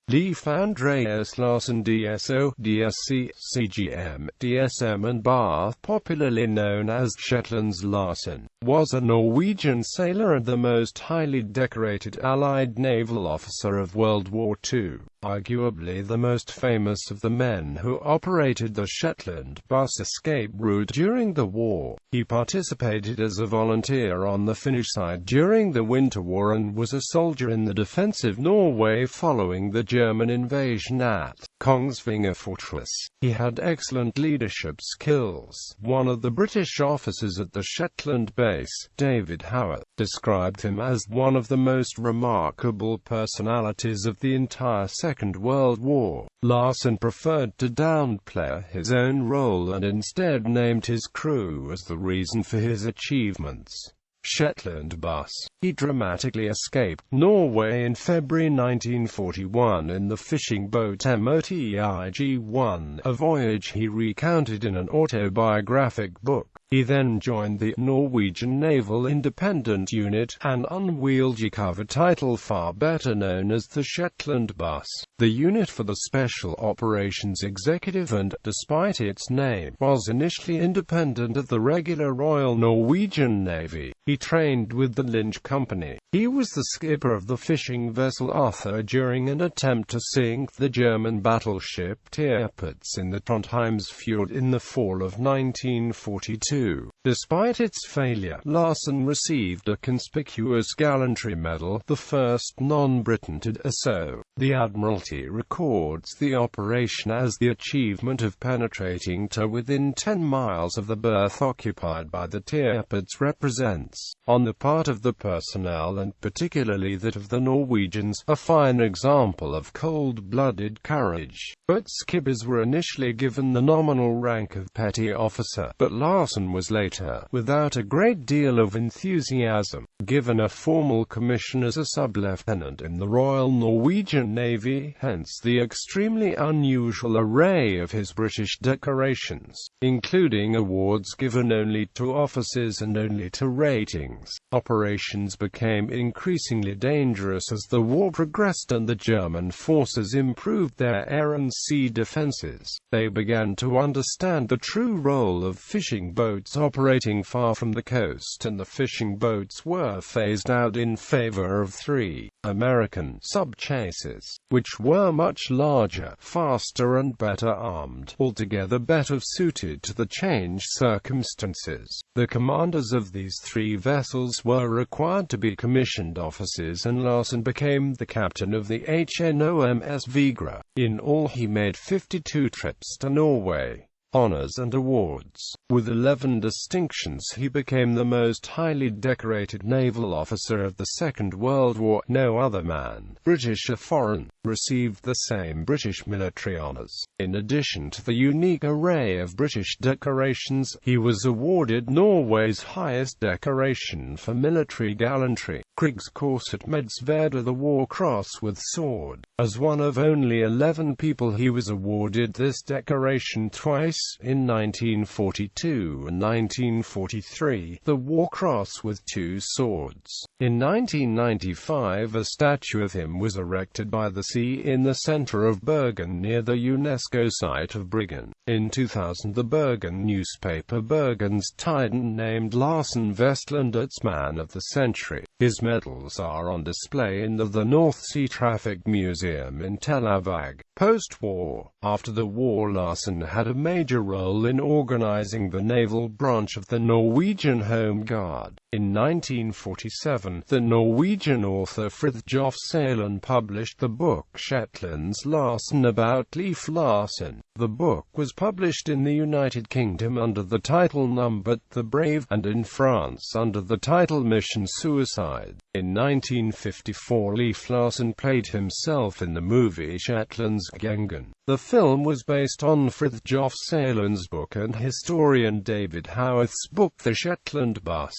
Leif Andreas Larsen DSO, DSC, CGM, DSM and Bath, popularly known as Shetland's Larsen, was a Norwegian sailor and the most highly decorated Allied naval officer of World War II. Arguably the most famous of the men who operated the Shetland bus escape route during the war. He participated as a volunteer on the Finnish side during the Winter War and was a soldier in the defense of Norway following the German invasion at Kongsvinger Fortress. He had excellent leadership skills. One of the British officers at the Shetland base, David Howard, described him as one of the most remarkable personalities of the entire Second World War. Larsen preferred to downplay his own role and instead named his crew as the reason for his achievements. Shetland bus. He dramatically escaped Norway in February 1941 in the fishing boat MOTIG-1, a voyage he recounted in an autobiographic book. He then joined the Norwegian Naval Independent Unit, an unwieldy cover title far better known as the Shetland Bus, the unit for the Special Operations Executive and, despite its name, was initially independent of the regular Royal Norwegian Navy. He trained with the Lynch Company. He was the skipper of the fishing vessel Arthur during an attempt to sink the German battleship Tirpitz in the Trondheimsfjord in the fall of 1942. Despite its failure, Larsen received a conspicuous gallantry medal, the first non-Briton to do so. The Admiralty records the operation as the achievement of penetrating to within 10 miles of the berth occupied by the Tirpitz represents, on the part of the personnel and particularly that of the Norwegians, a fine example of cold-blooded courage. Both skippers were initially given the nominal rank of petty officer, but Larsen was later, without a great deal of enthusiasm, given a formal commission as a sub-lieutenant in the Royal Norwegian Navy, hence the extremely unusual array of his British decorations, including awards given only to officers and only to ratings. Operations became increasingly dangerous as the war progressed and the German forces improved their air and sea defenses. They began to understand the true role of fishing boats operating far from the coast, and the fishing boats were phased out in favor of 3 American sub-chases, which were much larger, faster and better armed, altogether better suited to the changed circumstances. The commanders of these 3 vessels were required to be commissioned officers, and Larsen became the captain of the HNOMS Vigra. In all he made 52 trips to Norway. Honors and awards. With 11 distinctions he became the most highly decorated naval officer of the Second World War. No other man, British or foreign, received the same British military honors. In addition to the unique array of British decorations, he was awarded Norway's highest decoration for military gallantry, Krigskorset med svärd, the War Cross with sword. As one of only 11 people he was awarded this decoration twice, in 1942 and 1943, the War Cross with 2 swords. In 1995 a statue of him was erected by the sea in the center of Bergen near the UNESCO site of Bryggen. In 2000 the Bergen newspaper Bergens Tidende named Larsen Vestlandets Man of the Century. His medals are on display in the North Sea Traffic Museum in Tel Aviv. Post-war, after the war, Larsen had a major role in organizing the naval branch of the Norwegian Home Guard. In 1947, the Norwegian author Fridtjof Salen published the book Shetland's Larsen about Leif Larsen. The book was published in the United Kingdom under the title Numbered the Brave, and in France under the title Mission Suicide. In 1954 Leif Larsen played himself in the movie Shetlands Gengen. The film was based on Fridtjof Salen's book and historian David Howarth's book The Shetland Bus.